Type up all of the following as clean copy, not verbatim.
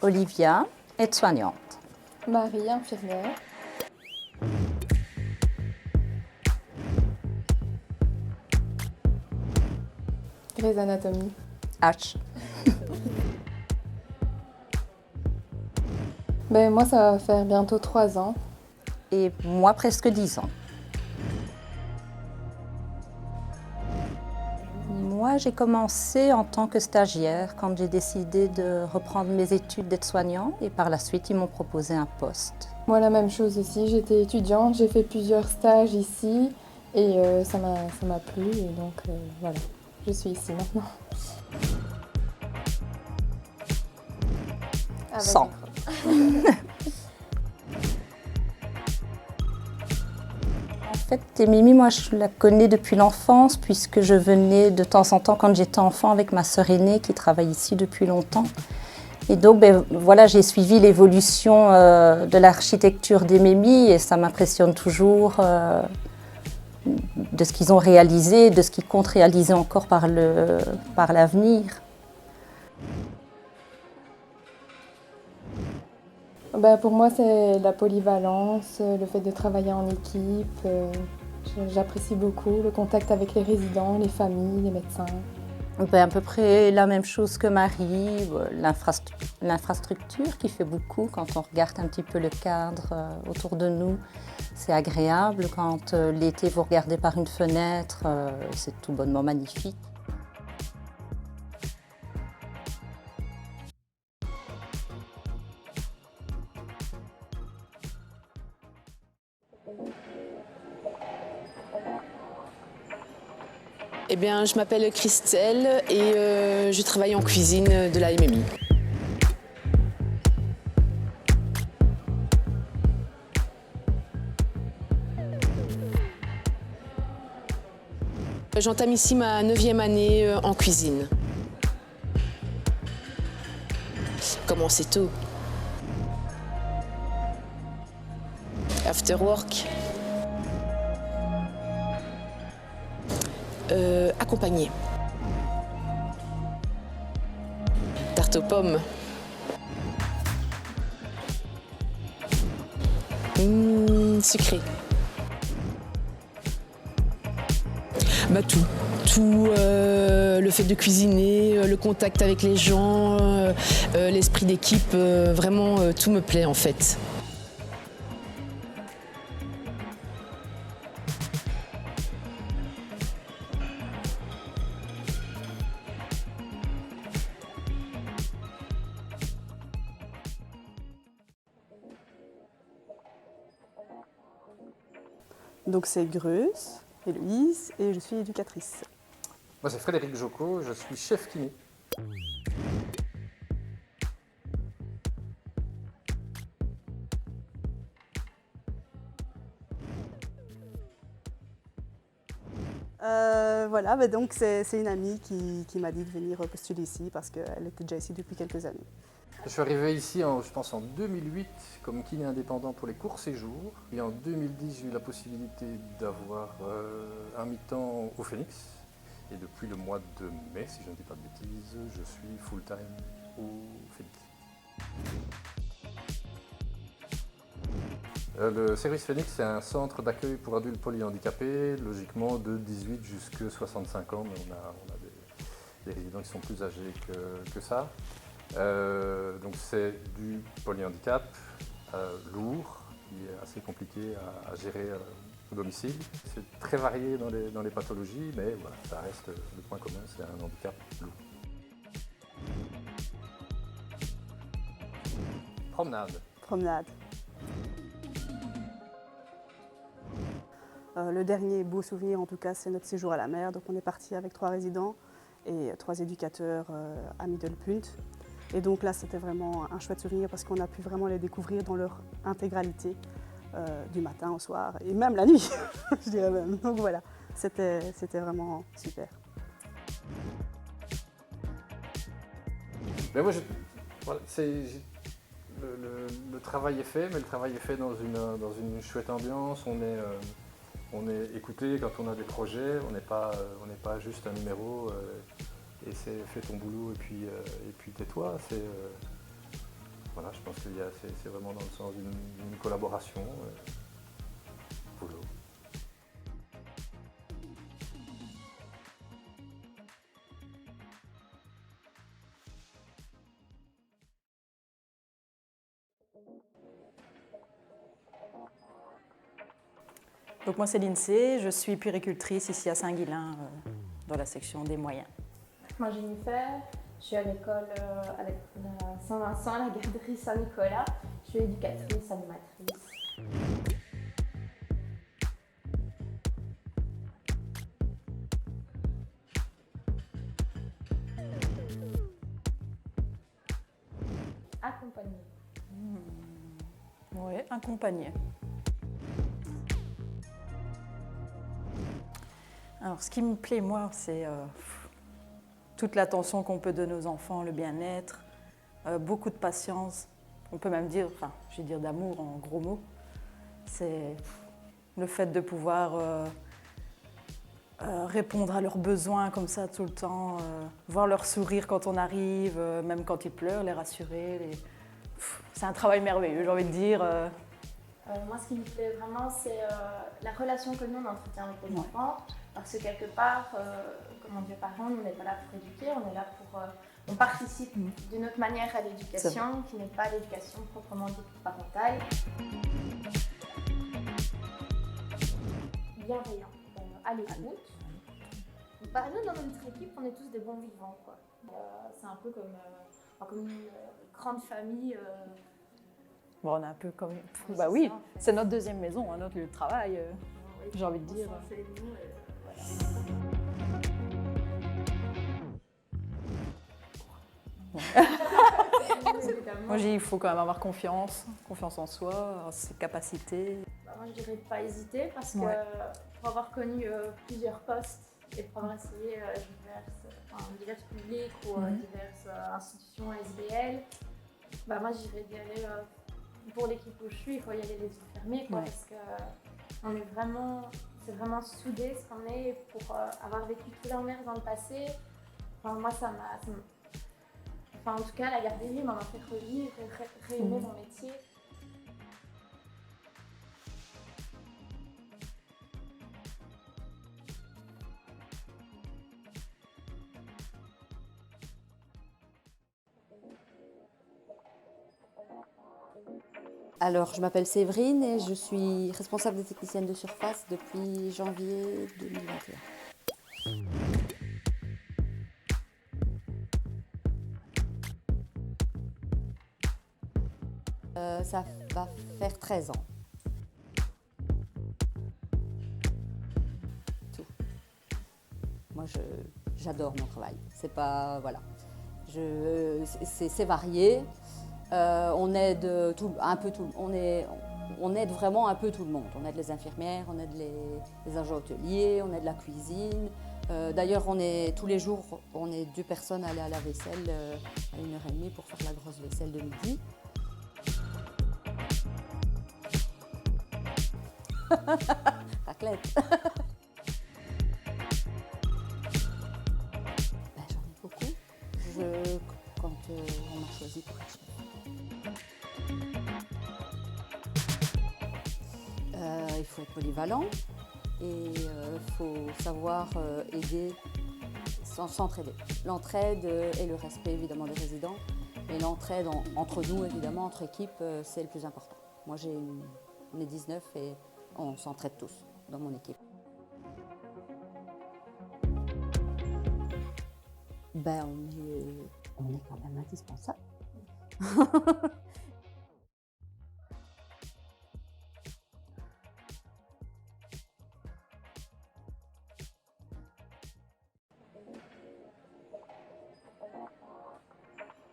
Olivia, aide-soignante. Marie, infirmière. Grey's Anatomy. H. Moi, ça va faire bientôt 3 ans. Et moi, presque 10 ans. Moi, j'ai commencé en tant que stagiaire quand j'ai décidé de reprendre mes études d'aide-soignant et par la suite, ils m'ont proposé un poste. Moi, la même chose aussi. J'étais étudiante, j'ai fait plusieurs stages ici et ça m'a plu. Et donc, voilà, je suis ici maintenant. 100. En fait, Mimi, moi, je la connais depuis l'enfance puisque je venais de temps en temps quand j'étais enfant avec ma sœur aînée qui travaille ici depuis longtemps. Et donc, voilà, j'ai suivi l'évolution de l'architecture des Mimi et ça m'impressionne toujours de ce qu'ils ont réalisé, de ce qu'ils comptent réaliser encore par l'avenir. Pour moi, c'est la polyvalence, le fait de travailler en équipe. J'apprécie beaucoup le contact avec les résidents, les familles, les médecins. À peu près la même chose que Marie, l'infrastructure qui fait beaucoup quand on regarde un petit peu le cadre autour de nous. C'est agréable quand l'été vous regardez par une fenêtre, c'est tout bonnement magnifique. Eh bien, je m'appelle Christelle et je travaille en cuisine de la MMI. J'entame ici ma 9e année en cuisine. Commencez tôt. After work. Accompagné. Tarte aux pommes. Sucré. Tout. Tout, le fait de cuisiner, le contact avec les gens, l'esprit d'équipe, vraiment tout me plaît en fait. Donc c'est Greuze, Héloïse, et je suis éducatrice. Moi c'est Frédéric Jocot, je suis chef kiné. Voilà, donc c'est une amie qui m'a dit de venir postuler ici parce qu'elle était déjà ici depuis quelques années. Je suis arrivé ici, je pense en 2008, comme kiné indépendant pour les courts séjours. Et en 2010, j'ai eu la possibilité d'avoir un mi-temps au Phoenix. Et depuis le mois de mai, si je ne dis pas de bêtises, je suis full-time au Phoenix. Le service Phoenix, c'est un centre d'accueil pour adultes polyhandicapés, logiquement de 18 jusqu'à 65 ans, mais on a des résidents qui sont plus âgés que ça. Donc c'est du polyhandicap lourd, qui est assez compliqué à gérer au domicile. C'est très varié dans les pathologies, mais voilà, ça reste le point commun, c'est un handicap lourd. Promenade. Promenade. Le dernier beau souvenir, en tout cas, c'est notre séjour à la mer. Donc on est parti avec 3 résidents et 3 éducateurs à Middelpunt. Et donc là, c'était vraiment un chouette souvenir parce qu'on a pu vraiment les découvrir dans leur intégralité, du matin au soir et même la nuit, je dirais même. Donc voilà, c'était vraiment super. Mais moi, voilà, le travail est fait, mais le travail est fait dans une chouette ambiance. On est on est écouté quand on a des projets, on n'est pas juste un numéro et c'est fais ton boulot et puis tais-toi. Voilà, je pense que c'est vraiment dans le sens d'une collaboration. Boulot. Donc moi c'est Lindsay, je suis puéricultrice ici à Saint-Guilain dans la section des moyens. Moi Jennifer, je suis à l'école avec Saint-Vincent, à la garderie Saint-Nicolas. Je suis éducatrice, animatrice. Accompagnée. Oui, accompagnée. Alors ce qui me plaît moi c'est toute l'attention qu'on peut donner aux enfants, le bien-être, beaucoup de patience, on peut même dire, enfin je vais dire d'amour en gros mots. C'est le fait de pouvoir répondre à leurs besoins comme ça tout le temps, voir leur sourire quand on arrive, même quand ils pleurent, les rassurer. C'est un travail merveilleux, j'ai envie de dire. Moi, ce qui me plaît vraiment, c'est la relation que nous on entretient avec les enfants. Parce que quelque part, comme on dit aux parents, nous on n'est pas là pour éduquer, on est là pour. On participe d'une autre manière à l'éducation, qui n'est pas l'éducation proprement dite parentale. Bienveillant, à l'écoute. Bah, nous, dans notre équipe, on est tous des bons vivants, quoi. C'est un peu comme une grande famille. Bon, on est un peu comme... Oui, bah c'est oui, ça, en fait. c'est notre deuxième maison, hein, notre lieu de travail, Oui, j'ai envie de dire. On fait nous, voilà. Moi, il faut quand même avoir confiance en soi, en ses capacités. Bah, moi, je dirais de pas hésiter parce que pour avoir connu plusieurs postes et pour avoir essayé divers publics ou diverses institutions SBL, bah, moi, je dirais d'y aller pour l'équipe où je suis, il faut y aller les yeux fermés, quoi, parce que c'est vraiment soudé ce qu'on est pour avoir vécu tout l'envers dans le passé. Enfin, moi, en tout cas, la garderie m'a fait revivre et réaimer mon métier. Alors, je m'appelle Séverine et je suis responsable des techniciennes de surface depuis janvier 2021. Ça va faire 13 ans. Tout. Moi, j'adore mon travail. C'est pas... Voilà. C'est varié. On aide on aide vraiment un peu tout le monde. On aide les infirmières, on aide les agents hôteliers, on aide la cuisine. D'ailleurs, tous les jours, on est 2 personnes à aller à la vaisselle à 1h30 pour faire la grosse vaisselle de midi. Raclette. J'en ai beaucoup. Quand on m'a choisi pour être chef. Il faut être polyvalent et il faut savoir aider sans s'entraider. L'entraide et le respect évidemment des résidents, mais l'entraide entre nous évidemment, entre équipes, c'est le plus important. Moi on est 19 et on s'entraide tous dans mon équipe. On est quand même indispensable.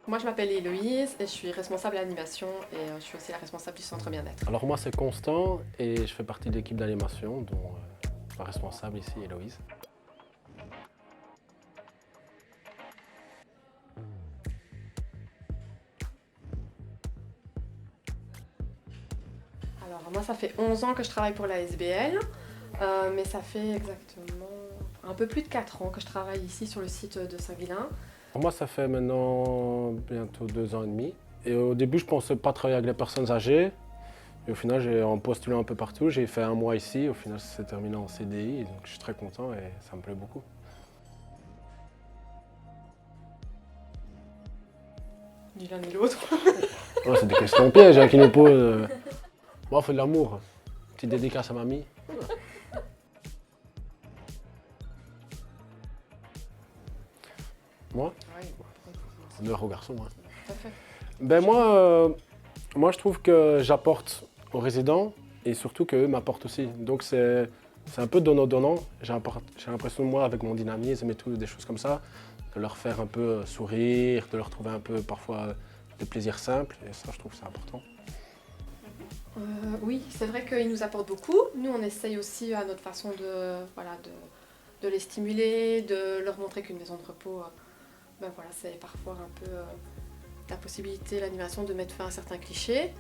Moi, je m'appelle Héloïse et je suis responsable d'animation et je suis aussi la responsable du centre bien-être. Alors moi, c'est Constant et je fais partie de l'équipe d'animation dont la responsable ici, Héloïse. Alors moi, ça fait 11 ans que je travaille pour la SBL. Mais ça fait exactement un peu plus de 4 ans que je travaille ici sur le site de Saint-Vilain. Pour moi, ça fait maintenant bientôt 2 ans et demi. Et au début, je ne pensais pas travailler avec les personnes âgées. Et au final, en postulant un peu partout, j'ai fait 1 mois ici. Au final, ça s'est terminé en CDI. Et donc, je suis très content et ça me plaît beaucoup. Ni l'un ni l'autre. Oh, c'est des questions pièges hein, qui nous posent. Moi, on fait de l'amour. Petite dédicace à mamie. Moi, honneur aux garçons. Hein. Tout à fait. Ben moi, je trouve que j'apporte aux résidents et surtout qu'eux m'apportent aussi. Donc c'est un peu donnant-donnant. J'ai l'impression, moi, avec mon dynamisme et tout, des choses comme ça, de leur faire un peu sourire, de leur trouver un peu parfois des plaisirs simples. Et ça, je trouve que c'est important. Oui, c'est vrai qu'ils nous apportent beaucoup. Nous, on essaye aussi à notre façon de les stimuler, de leur montrer qu'une maison de repos, c'est parfois un peu la possibilité, l'animation de mettre fin à certains clichés.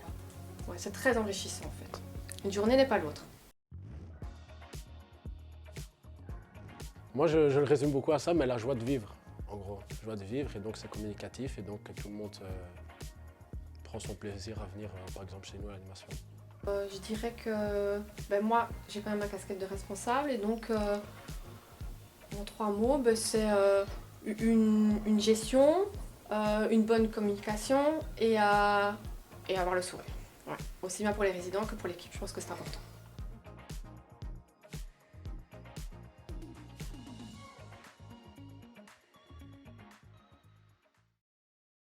Ouais, c'est très enrichissant en fait. Une journée n'est pas l'autre. Moi, je le résume beaucoup à ça, mais la joie de vivre, en gros. Joie de vivre, et donc c'est communicatif, et donc tout le monde prend son plaisir à venir, par exemple, chez nous à l'animation. Je dirais que moi, j'ai quand même ma casquette de responsable, et donc, en 3 mots, c'est une gestion, une bonne communication et avoir le sourire. Ouais. Aussi bien pour les résidents que pour l'équipe, je pense que c'est important.